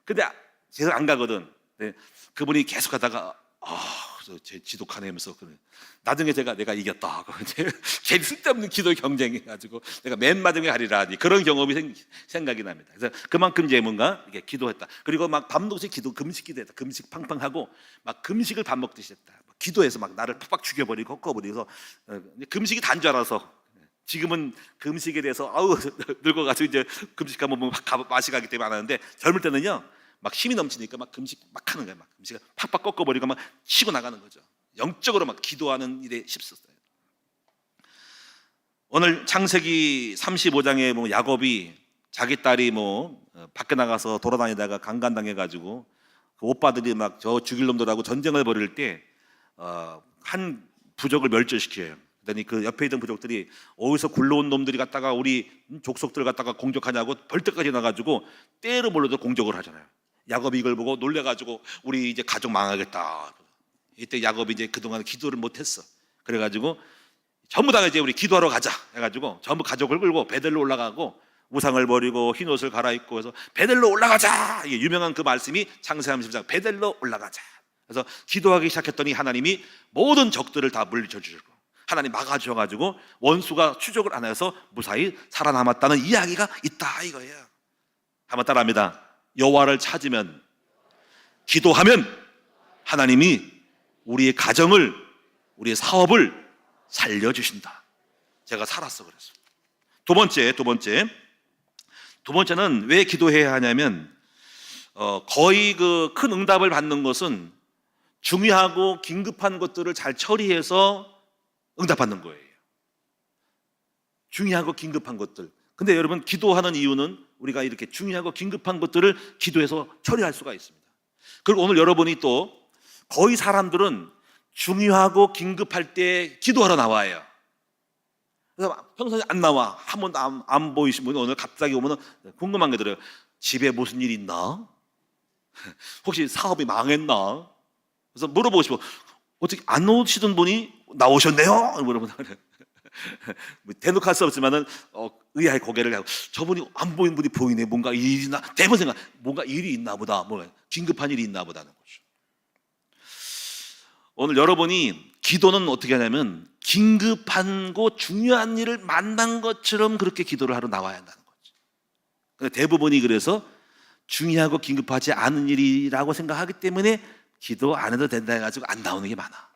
근데 제가 안 가거든. 네. 그분이 계속 하다가 제 지독하네면서 나중에 내가 이겼다. 괜히 쓸데없는 기도 경쟁해가지고 내가 맨 마지막에 하리라 그런 경험이 생각이 납니다. 그래서 그만큼 이제 뭔가 이게 기도했다. 그리고 막 밤낮이 금식 기도했다. 금식 팡팡하고 막 금식을 밥 먹듯이 했다. 기도해서 막 나를 팍팍 죽여버리고 꺾어버리고 금식이 단 줄 알아서. 지금은 금식에 대해서 늙어가지고 이제 금식하면 막 맛이 가기 때문에 안 하는데 젊을 때는요 막 힘이 넘치니까 막 금식 막 하는 거예요. 막 금식을 팍팍 꺾어버리고 막 치고 나가는 거죠. 영적으로 막 기도하는 일에 힘썼어요. 오늘 창세기 35장에 뭐 야곱이 자기 딸이 밖에 나가서 돌아다니다가 강간당해가지고 그 오빠들이 막 저 죽일 놈들하고 전쟁을 벌일 때 한 부족을 멸절시켜요. 그러니 그 옆에 있던 부족들이 어디서 굴러온 놈들이 갔다가 우리 족속들 갖다가 공격하냐고 벌떡까지 나가지고 때로 몰려도 공격을 하잖아요. 야곱이 이걸 보고 놀래가지고 우리 이제 가족 망하겠다. 이때 야곱이 이제 그동안 기도를 못했어. 그래가지고 전부 다 이제 우리 기도하러 가자 해가지고 전부 가족을 끌고 베델로 올라가고 우상을 버리고 흰 옷을 갈아입고 해서 베델로 올라가자. 이게 유명한 그 말씀이 창세기 30장 베델로 올라가자. 그래서 기도하기 시작했더니 하나님이 모든 적들을 다 물리쳐 주시고 하나님 막아주셔가지고 원수가 추적을 안 해서 무사히 살아남았다는 이야기가 있다 이거예요. 한번 따라합니다. 여호와를 찾으면 기도하면 하나님이 우리의 가정을 우리의 사업을 살려주신다. 제가 살았어 그래서. 두 번째는 왜 기도해야 하냐면 거의 그 큰 응답을 받는 것은 중요하고 긴급한 것들을 잘 처리해서 응답받는 거예요. 중요하고 긴급한 것들. 근데 여러분 기도하는 이유는 우리가 이렇게 중요하고 긴급한 것들을 기도해서 처리할 수가 있습니다. 그리고 오늘 여러분이 또 거의 사람들은 중요하고 긴급할 때 기도하러 나와요. 그래서 평소에 안 나와. 한 번도 안 보이신 분이 오늘 갑자기 오면 궁금한 게 들어요. 집에 무슨 일 있나? 혹시 사업이 망했나? 그래서 물어보고 싶어. 어떻게 안 오시던 분이 나오셨네요? 물어보다 그래요. 대놓고 할 수 없지만은 의아해 고개를 하고 저분이 안 보이는 분이 보이네. 뭔가 일이 있나? 대부분 생각 뭔가 일이 있나 보다. 뭐 긴급한 일이 있나 보다는 거죠. 오늘 여러분이 기도는 어떻게 하냐면 긴급하고 중요한 일을 만난 것처럼 그렇게 기도를 하러 나와야 한다는 거죠. 근데 대부분이 그래서 중요하고 긴급하지 않은 일이라고 생각하기 때문에 기도 안 해도 된다 해가지고 안 나오는 게 많아.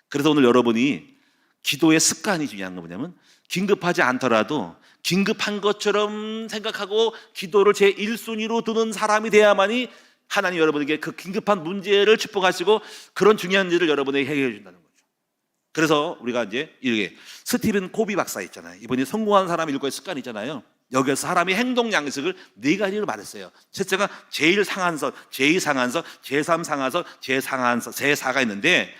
그래서 오늘 여러분이 기도의 습관이 중요한 거 뭐냐면 긴급하지 않더라도 긴급한 것처럼 생각하고 기도를 제1순위로 두는 사람이 돼야만이 하나님 여러분에게 그 긴급한 문제를 축복하시고 그런 중요한 일을 여러분에게 해결해 준다는 거죠. 그래서 우리가 이제 이렇게 스티븐 코비 박사 있잖아요. 이분이 성공한 사람 일과의 습관이 있잖아요. 여기서 사람이 행동 양식을 4가지로 말했어요. 첫째가 제일 상한선, 제2상한선, 제3상한선, 제4한선, 제4가 있는데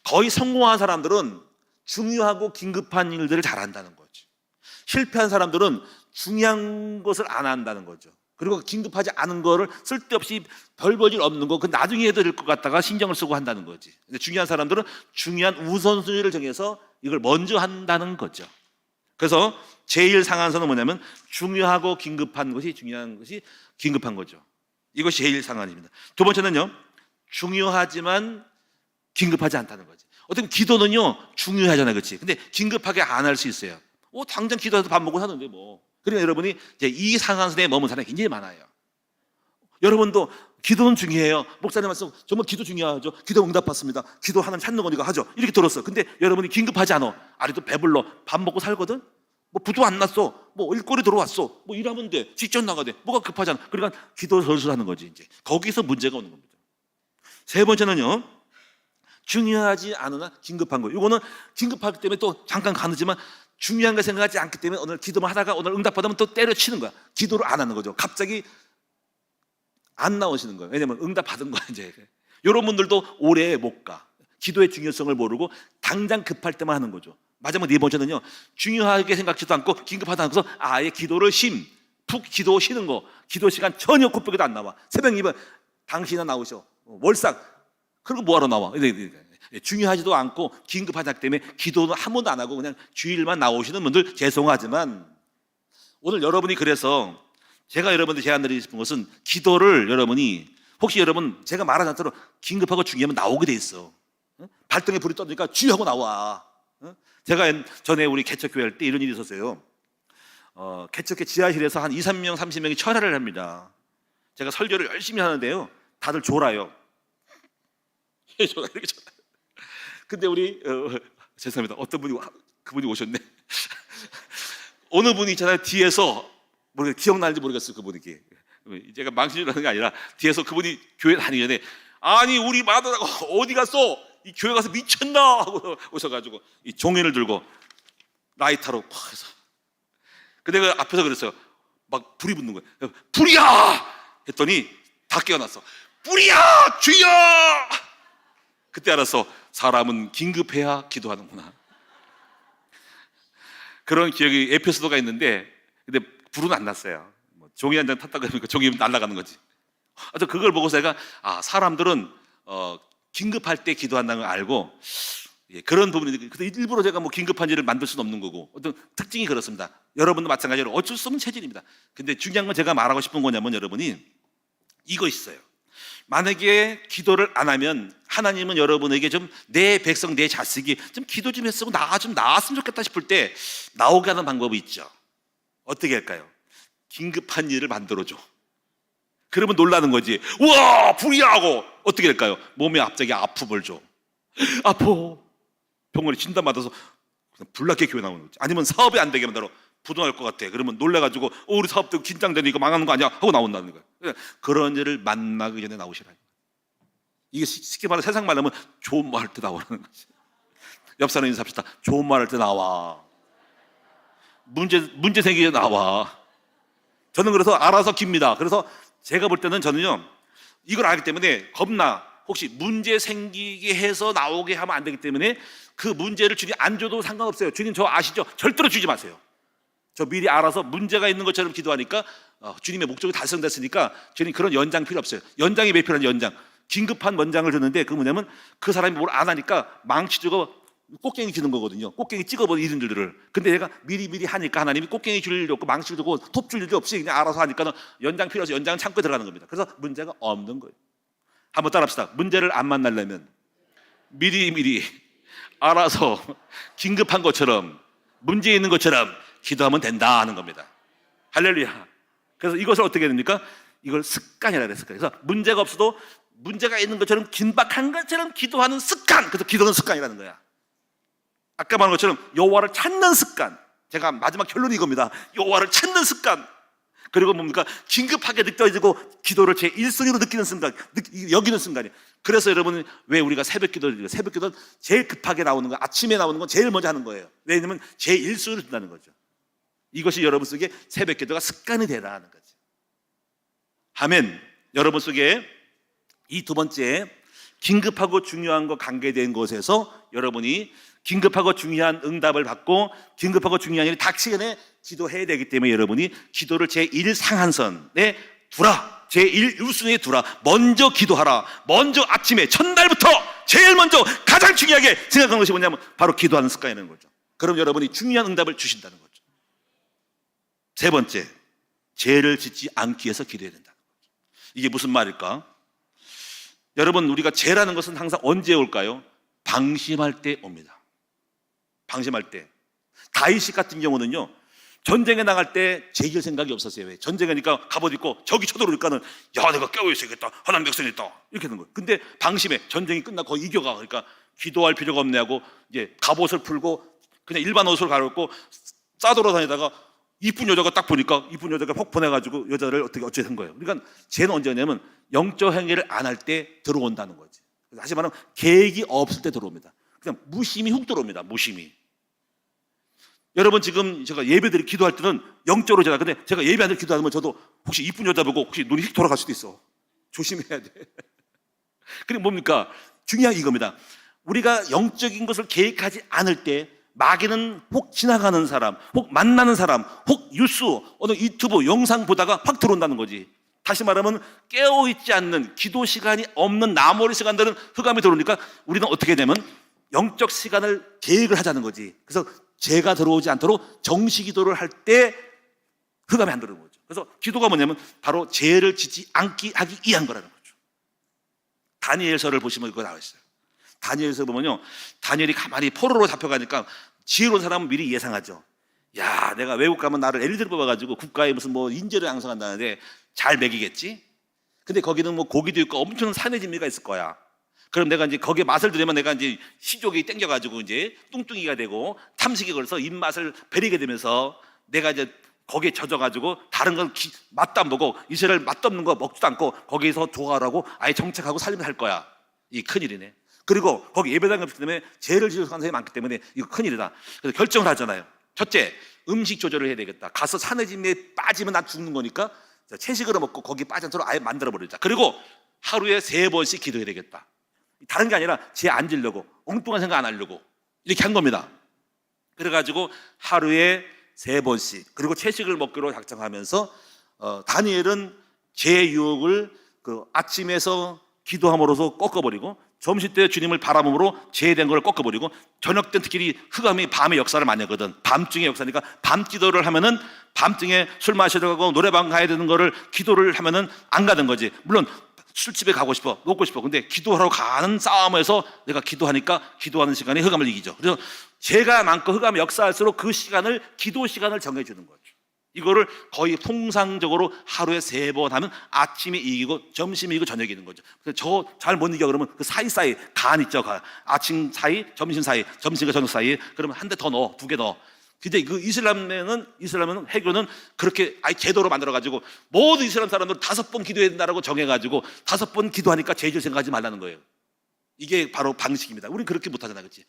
거의 성공한 사람들은 중요하고 긴급한 일들을 잘한다는 거죠. 실패한 사람들은 중요한 것을 안 한다는 거죠. 그리고 긴급하지 않은 거를 쓸데없이 별 볼 일 없는 거, 그 나중에 해도 될 것 같다가 신경을 쓰고 한다는 거지. 근데 중요한 사람들은 중요한 우선순위를 정해서 이걸 먼저 한다는 거죠. 그래서 제일 상한선은 뭐냐면 중요하고 긴급한 것이 중요한 것이 긴급한 거죠. 이것이 제일 상한입니다. 두 번째는요, 중요하지만 긴급하지 않다는 거지. 어떻게 기도는요 중요하잖아요, 그렇지? 근데 긴급하게 안 할 수 있어요. 당장 기도해서 밥 먹고 사는데 뭐. 그러니까 여러분이 이제 이 상한선에 머문 사람이 굉장히 많아요. 여러분도 기도는 중요해요. 목사님 말씀 정말 기도 중요하죠. 기도 응답받습니다. 기도 하나님 찾는 거니까 하죠. 이렇게 들었어. 근데 여러분이 긴급하지 않아. 아직도 배불러. 밥 먹고 살거든. 뭐 부도 안 났어. 뭐 일거리 들어왔어. 뭐 일하면 돼. 직접 나가야 돼. 뭐가 급하잖아. 그러니까 기도 설수하는 거지 이제. 거기서 문제가 오는 겁니다. 세 번째는요, 중요하지 않으나 긴급한 거. 이거는 긴급하기 때문에 또 잠깐 가느지만 중요한 거 생각하지 않기 때문에 오늘 기도만 하다가 오늘 응답받으면 또 때려치는 거야. 기도를 안 하는 거죠. 갑자기 안 나오시는 거예요. 왜냐면 응답받은 거야 이제. 이런 분들도 오래 못 가. 기도의 중요성을 모르고 당장 급할 때만 하는 거죠. 마지막 네 번째는요, 중요하게 생각지도 않고 긴급하다는 것은 아예 기도를 푹 기도 쉬는 거. 기도 시간 전혀 곱하게도 안 나와. 새벽 2번 당신은 나오셔. 월삭. 그리고 뭐하러 나와? 중요하지도 않고 긴급하기 때문에 기도는 한 번도 안 하고 그냥 주일만 나오시는 분들 죄송하지만 오늘 여러분이 그래서 제가 여러분들 제안드리고 싶은 것은 기도를 여러분이 혹시 여러분 제가 말한 것처럼 긴급하고 중요하면 나오게 돼 있어. 발등에 불이 떠니까 주여 하고 나와. 제가 전에 우리 개척교회 할 때 이런 일이 있었어요. 개척교 지하실에서 한 2, 3명, 30명이 철야를 합니다. 제가 설교를 열심히 하는데요, 다들 졸아요. 이렇게 졸아요. 근데 우리 죄송합니다. 어떤 분이 그분이 오셨네. 어느 분이 있잖아요. 뒤에서 기억나는지 모르겠어요. 그분이 제가 망신을 하는 게 아니라 뒤에서 그분이 교회 다니기 전에 아니 우리 마누라가 어디 갔어? 이 교회 가서 미쳤나? 하고 오셔가지고 이 종이를 들고 라이터로 팍 해서, 근데 그 앞에서 그랬어요. 막 불이 붙는 거예요. 불이야! 했더니 다 깨어났어. 불이야! 주여! 그때 알았어. 사람은 긴급해야 기도하는구나. 그런 기억이 에피소드가 있는데, 근데 불은 안 났어요. 종이 한 장 탔다 그러니까 종이 날아가는 거지. 하여튼 그걸 보고서 제가 사람들은 긴급할 때 기도한다는 걸 알고, 그런 부분이, 근데 일부러 제가 긴급한 일을 만들 수는 없는 거고, 어떤 특징이 그렇습니다. 여러분도 마찬가지로 어쩔 수 없는 체질입니다. 근데 중요한 건 제가 말하고 싶은 거냐면, 여러분이 이거 있어요. 만약에 기도를 안 하면 하나님은 여러분에게 좀 내 백성, 내 자식이 좀 기도 좀 했으면 좀 나았으면 좋겠다 싶을 때 나오게 하는 방법이 있죠. 어떻게 할까요? 긴급한 일을 만들어줘. 그러면 놀라는 거지. 우와 불이야 하고 어떻게 할까요? 몸에 갑자기 아픔을 줘. 아파. 병원에 진단 받아서 불났게 교회 나오는 거지. 아니면 사업이 안 되게 만들어. 부도날 것 같아. 그러면 놀래가지고 우리 사업도 긴장되니 이거 망하는 거 아니야? 하고 나온다는 거야. 그런 일을 만나기 전에 나오시라. 이게 쉽게 말하면 세상 말로 하면 좋은 말 할 때 나오라는 거지. 옆 사람 인사합시다. 좋은 말 할 때 나와. 문제 생기기 전에 나와. 저는 그래서 알아서 깁니다. 그래서 제가 볼 때는 저는요, 이걸 알기 때문에 혹시 문제 생기게 해서 나오게 하면 안 되기 때문에 그 문제를 주님 안 줘도 상관없어요. 주님 저 아시죠? 절대로 주지 마세요. 저 미리 알아서 문제가 있는 것처럼 기도하니까 주님의 목적이 달성됐으니까 주님 그런 연장 필요 없어요. 연장이 왜 필요한지 연장. 긴급한 원장을 줬는데 그 뭐냐면 그 사람이 뭘 안 하니까 망치 주고 꽃갱이 주는 거거든요. 꽃갱이 찍어버린 이들을. 근데 얘가 미리 하니까 하나님이 꽃갱이 줄 일이 없고 망치 주고 톱 줄 일이 없이 그냥 알아서 하니까 연장 필요 없이 연장은 창고에 들어가는 겁니다. 그래서 문제가 없는 거예요. 한번 따라합시다. 문제를 안 만나려면 미리 알아서 긴급한 것처럼 문제 있는 것처럼 기도하면 된다 하는 겁니다. 할렐루야. 그래서 이것을 어떻게 됩니까? 이걸 습관이라 그래요. 습관. 그래서 문제가 없어도 문제가 있는 것처럼 긴박한 것처럼 기도하는 습관. 그래서 기도는 습관이라는 거야. 아까 말한 것처럼 여호와를 찾는 습관. 제가 마지막 결론이 이겁니다. 여호와를 찾는 습관. 그리고 뭡니까? 긴급하게 느껴지고 기도를 제 1순위로 느끼는 순간, 여기는 순간이에요. 그래서 여러분 왜 우리가 새벽 기도는 제일 급하게 나오는 거, 아침에 나오는 건 제일 먼저 하는 거예요. 왜냐하면 제 1순위로 든다는 거죠. 이것이 여러분 속에 새벽 기도가 습관이 되라 하는 거죠. 아멘. 여러분 속에 이 두 번째 긴급하고 중요한 거 관계된 것에서 여러분이 긴급하고 중요한 응답을 받고 긴급하고 중요한 일이 닥치기 전에 기도해야 되기 때문에 여러분이 기도를 제1 상한선에 두라. 제1 1순위에 두라. 먼저 기도하라. 먼저 아침에 첫날부터 제일 먼저 가장 중요하게 생각하는 것이 뭐냐면 바로 기도하는 습관이라는 거죠. 그럼 여러분이 중요한 응답을 주신다는 거죠. 세 번째, 죄를 짓지 않기 위해서 기도해야 된다는 거죠. 이게 무슨 말일까? 여러분 우리가 죄라는 것은 항상 언제 올까요? 방심할 때 옵니다. 방심할 때. 다윗 같은 경우는요, 전쟁에 나갈 때 죄질 생각이 없었어요. 왜? 전쟁하니까 갑옷 입고 적이 쳐들어오니까는 야 내가 깨어있어야겠다. 하나님 백성이 있다. 이렇게 하는 거예요. 근데 방심해. 전쟁이 끝나고 거의 이겨가. 그러니까 기도할 필요가 없네 하고 이제 갑옷을 풀고 그냥 일반 옷을 갈아입고 싸돌아 다니다가 이쁜 여자가 딱 보니까 이쁜 여자가 확 보내가지고 여자를 어떻게 한 거예요. 그러니까 죄는 언제냐면 영적 행위를 안 할 때 들어온다는 거지. 다시 말하면 계획이 없을 때 들어옵니다. 그냥 무심히 훅 들어옵니다. 무심히. 여러분 지금 제가 예배드리 기도할 때는 영적으로 제가 근데 제가 예배 안 드리 기도하면 저도 혹시 이쁜 여자 보고 혹시 눈이 휙 돌아갈 수도 있어. 조심해야 돼. 그리고 뭡니까? 중요한 이겁니다. 우리가 영적인 것을 계획하지 않을 때 마귀는 혹 지나가는 사람, 혹 만나는 사람, 혹 뉴스, 어느 유튜브 영상 보다가 확 들어온다는 거지. 다시 말하면 깨어있지 않는 기도 시간이 없는 나머지 시간들은 흑암이 들어오니까 우리는 어떻게 되면 영적 시간을 계획을 하자는 거지. 그래서 죄가 들어오지 않도록 정시 기도를 할 때 흑암이 안 들어오는 거죠. 그래서 기도가 뭐냐면 바로 죄를 짓지 않기 하기 위한 거라는 거죠. 다니엘서를 보시면 이거 나와 있어요. 다니엘에서 보면요, 다니엘이 가만히 포로로 잡혀가니까 지혜로운 사람은 미리 예상하죠. 야, 내가 외국 가면 나를 엘리트를 뽑아가지고 국가에 무슨 뭐 인재를 양성한다는데 잘 먹이겠지? 근데 거기는 뭐 고기도 있고 엄청난 산의 진미가 있을 거야. 그럼 내가 이제 거기에 맛을 들으면 내가 이제 식욕이 땡겨가지고 이제 뚱뚱이가 되고 탐식이 걸려서 입맛을 베리게 되면서 내가 이제 거기에 젖어가지고 다른 건 맛도 안 보고 이스라엘 맛도 없는 거 먹지도 않고 거기서 좋아하라고 아예 정착하고 살림을 할 거야. 이 큰일이네. 그리고 거기 예배당이 없기 때문에 죄를 지을 가능성이 많기 때문에 이거 큰일이다. 그래서 결정을 하잖아요. 첫째, 음식 조절을 해야 되겠다. 가서 산의 진미에 빠지면 난 죽는 거니까 채식으로 먹고 거기 빠진 채로 아예 만들어버리자. 그리고 하루에 3번씩 기도해야 되겠다. 다른 게 아니라 죄 안 지려고, 엉뚱한 생각 안 하려고 이렇게 한 겁니다. 그래가지고 하루에 3번씩, 그리고 채식을 먹기로 작정하면서 다니엘은 죄의 유혹을 그 아침에서 기도함으로써 꺾어버리고, 점심 때 주님을 바라봄으로 죄된 걸 꺾어버리고, 저녁 때 특히 흑암이 밤의 역사를 많이 하거든. 밤중의 역사니까 밤 기도를 하면은, 밤중에 술 마시러 가고 노래방 가야 되는 거를 기도를 하면은 안 가는 거지. 물론 술집에 가고 싶어, 먹고 싶어. 근데 기도하러 가는 싸움에서 내가 기도하니까 기도하는 시간이 흑암을 이기죠. 그래서 죄가 많고 흑암이 역사할수록 그 시간을, 기도 시간을 정해주는 거죠. 이거를 거의 통상적으로 하루에 3번 하면 아침이 이기고 점심이 이기고 저녁이 이기는 거죠. 그래서 저 잘 못 이겨 그러면 그 사이사이 간 있죠. 아침 사이, 점심 사이, 점심과 저녁 사이, 그러면 한 대 더 넣어, 2개 넣어. 근데 그 이슬람은 해교는 그렇게 아예 제도로 만들어가지고 모든 이슬람 사람들 5번 기도해야 된다라고 정해가지고 5번 기도하니까 죄질 생각하지 말라는 거예요. 이게 바로 방식입니다. 우리는 그렇게 못하잖아, 그렇지?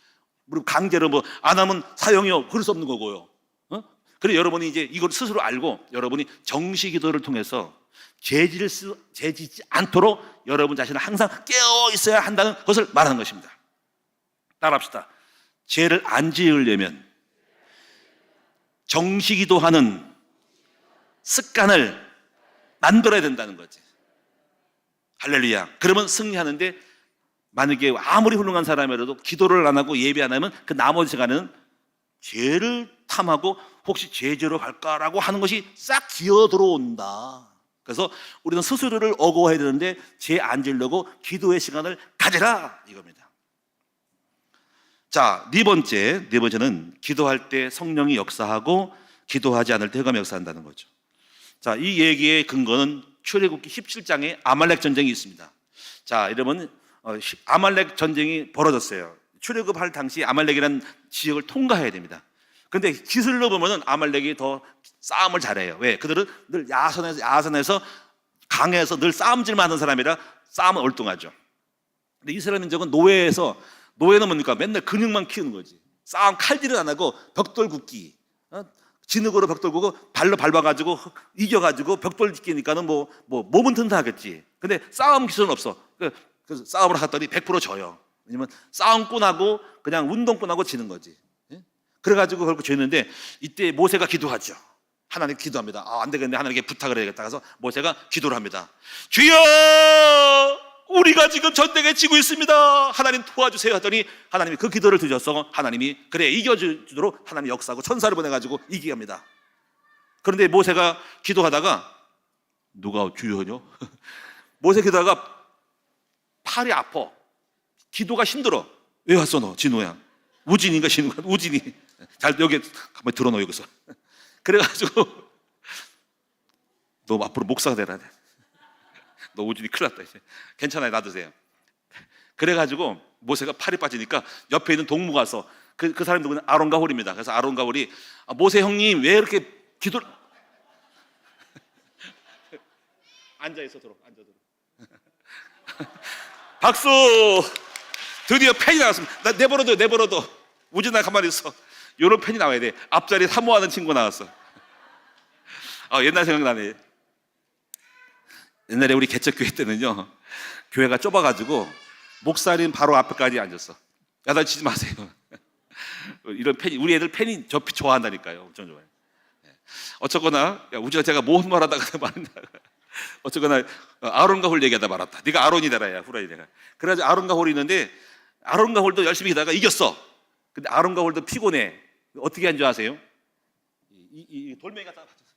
우리 강제로 뭐 안 하면 사형이요, 그럴 수 없는 거고요. 그래, 여러분이 이제 이걸 스스로 알고 여러분이 정시 기도를 통해서 죄짓지 않도록 여러분 자신을 항상 깨어 있어야 한다는 것을 말하는 것입니다. 따라합시다. 죄를 안 지으려면 정시 기도하는 습관을 만들어야 된다는 거지. 할렐루야. 그러면 승리하는데, 만약에 아무리 훌륭한 사람이라도 기도를 안 하고 예배 안 하면 그 나머지 시간은 죄를 탐하고 혹시 죄지로 갈까라고 하는 것이 싹 기어 들어온다. 그래서 우리는 스스로를 어거워야 되는데 죄 안 지려고 기도의 시간을 가져라, 이겁니다. 자, 네 번째는 기도할 때 성령이 역사하고 기도하지 않을 때 흑암이 역사한다는 거죠. 자, 이 얘기의 근거는 출애굽기 17장에 아말렉 전쟁이 있습니다. 자, 여러분, 아말렉 전쟁이 벌어졌어요. 출애굽할 당시 아말렉이라는 지역을 통과해야 됩니다. 근데 기술로 보면은 아말렉이 더 싸움을 잘해요. 왜? 그들은 늘 야선에서 강해서 늘 싸움질만 하는 사람이라 싸움은 얼뚱하죠. 근데 이스라엘 민족은 노예는 뭡니까? 맨날 근육만 키우는 거지. 싸움 칼질은 안 하고 벽돌 굽기, 진흙으로 벽돌 굽고 발로 밟아가지고 이겨가지고 벽돌 짓기니까는 뭐 몸은 튼튼하겠지. 근데 싸움 기술은 없어. 그래서 싸움을 하더니 100% 져요. 왜냐면 싸움꾼하고 그냥 운동꾼하고 지는 거지. 그래가지고 그렇게 졌는데, 이때 모세가 기도하죠. 하나님 기도합니다. 안 되겠네, 하나님께 부탁을 해야겠다. 그래서 모세가 기도를 합니다. 주여, 우리가 지금 전쟁에 지고 있습니다. 하나님 도와주세요 하더니 하나님이 그 기도를 들으셔서 하나님이 그래, 이겨주도록 하나님이 역사하고 천사를 보내가지고 이기게 합니다. 그런데 모세가 기도하다가, 누가 주여냐? 모세 기도하다가 팔이 아파. 기도가 힘들어. 왜 왔어 너, 진호야? 우진이가 진호가, 우진이. 잘 여기 한번 들어놓어, 여기서. 그래가지고 너 앞으로 목사가 되라. 너 우진이 큰일 났다 이제. 괜찮아요, 놔두세요. 그래가지고 모세가 팔이 빠지니까 옆에 있는 동무가 와서, 그 사람이 누구냐? 아론과 홀입니다. 그래서 아론과 홀이, 모세 형님 왜 이렇게 기도를 앉아있어, 앉아. 박수. 드디어 펜이 나왔습니다. 나 내버려둬. 우진아 가만히 있어. 요런 펜이 나와야 돼. 앞자리 사모하는 친구 나왔어. 옛날 생각나네. 옛날에 우리 개척교회 때는요, 교회가 좁아가지고 목사님 바로 앞에까지 앉았어. 야단치지 마세요. 이런 펜이, 우리 애들 펜이 좋아한다니까요. 엄청 좋아해요. 어쨌거나 우지가 제가 뭔 말하다가 말한다. 어쨌거나 아론과 홀 얘기하다 말았다. 네가 아론이 되라야, 후라이 내가. 그래가지고 아론과 홀이 있는데, 아론과 홀도 열심히 기다가 이겼어. 근데 아론과 홀도 피곤해. 어떻게 한 줄 아세요? 이 돌멩이 갖다가 받쳤어.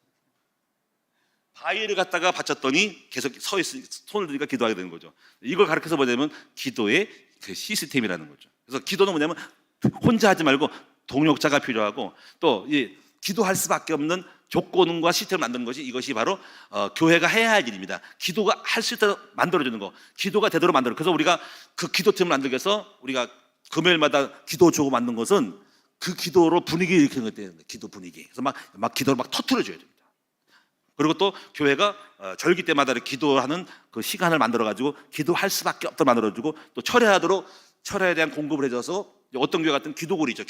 바위를 갖다가 받쳤더니 계속 손을 들니까 기도하게 되는 거죠. 이걸 가르쳐서 뭐냐면 기도의 그 시스템이라는 거죠. 그래서 기도는 뭐냐면 혼자 하지 말고 동역자가 필요하고 또 이 기도할 수밖에 없는 조건과 시스템을 만드는 것이 이것이 바로 교회가 해야 할 일입니다. 기도가 할 수 있도록 만들어주는 거, 기도가 되도록 만들어. 그래서 우리가 그 기도팀을 만들기 위해서 우리가 금요일마다 기도 조고 만든 것은 그 기도로 분위기 일으키는 것 때문에 기도 분위기. 그래서 막 기도를 막 터트려줘야 됩니다. 그리고 또 교회가 절기 때마다 기도하는 그 시간을 만들어 가지고 기도할 수밖에 없도록 만들어주고 또 철야에 대한 공급을 해줘서 어떤 교회 같은 기도굴이 있죠.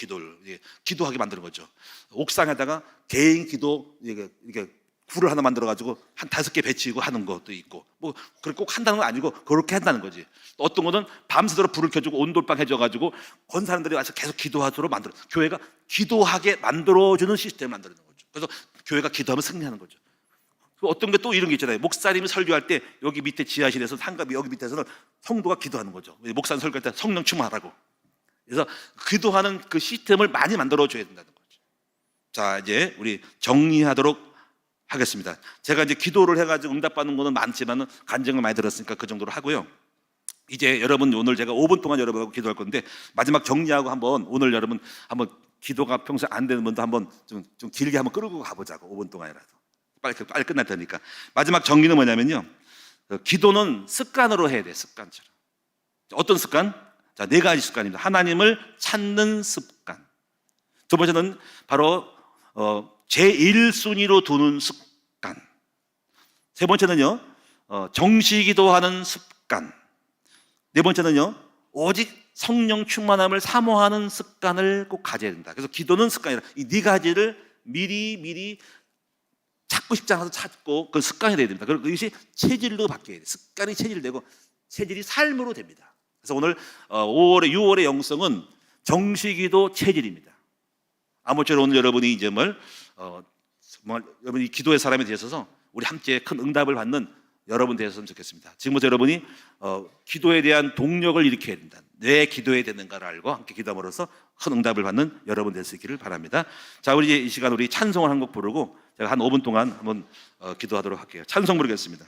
기도하게 만드는 거죠. 옥상에다가 개인 기도 이렇게 굴을 하나 만들어 가지고 한 5개 배치고 하는 것도 있고 뭐 그렇게 꼭 한다는 건 아니고 그렇게 한다는 거지. 또 어떤 거는 밤새도록 불을 켜주고 온돌방 해줘 가지고 건 사람들이 와서 계속 기도하도록 만들어. 교회가 기도하게 만들어주는 시스템을 만드는 거죠. 그래서 교회가 기도하면 승리하는 거죠. 어떤 게 또 이런 게 있잖아요. 목사님이 설교할 때 여기 밑에 지하실에서 상갑이 여기 밑에서는 성도가 기도하는 거죠. 목사님 설교할 때 성령 충만하라고. 그래서 기도하는 그 시스템을 많이 만들어 줘야 된다는 거죠. 자, 이제 우리 정리하도록 하겠습니다. 제가 이제 기도를 해가지고 응답받는 거는 많지만은 간증을 많이 들었으니까 그 정도로 하고요. 이제 여러분 오늘 제가 5분 동안 여러분하고 기도할 건데 마지막 정리하고 한번 오늘 여러분 한번 기도가 평소에 안 되는 분도 한번 좀 길게 한번 끌고 가보자고. 5분 동안이라도 빨리 끝날 테니까. 마지막 정리는 뭐냐면요, 기도는 습관으로 해야 돼. 습관처럼. 어떤 습관? 자, 4가지 습관입니다. 하나님을 찾는 습관. 두 번째는 바로 제1순위로 두는 습관. 세 번째는요, 정시 기도하는 습관. 네 번째는요, 오직 성령 충만함을 사모하는 습관을 꼭 가져야 된다. 그래서 기도는 습관이라 이 4가지를 미리 찾고 싶지 않아서 찾고 그 습관이 돼야 됩니다. 그리고 그것이 체질로 바뀌어야 돼요. 습관이 체질되고 체질이 삶으로 됩니다. 그래서 오늘 6월의 영성은 정시기도 체질입니다. 아무쪼록 오늘 여러분이 이제 여러분이 기도의 사람이 되셔서 우리 함께 큰 응답을 받는 여러분 되셨으면 좋겠습니다. 지금부터 여러분이 기도에 대한 동력을 일으켜야 된다. 왜 기도해야 되는가를 알고 함께 기도함으로써 큰 응답을 받는 여러분 될 수 있기를 바랍니다. 자, 우리 이 시간 우리 찬송을 한 곡 부르고 제가 한 5분 동안 한번 기도하도록 할게요. 찬송 부르겠습니다.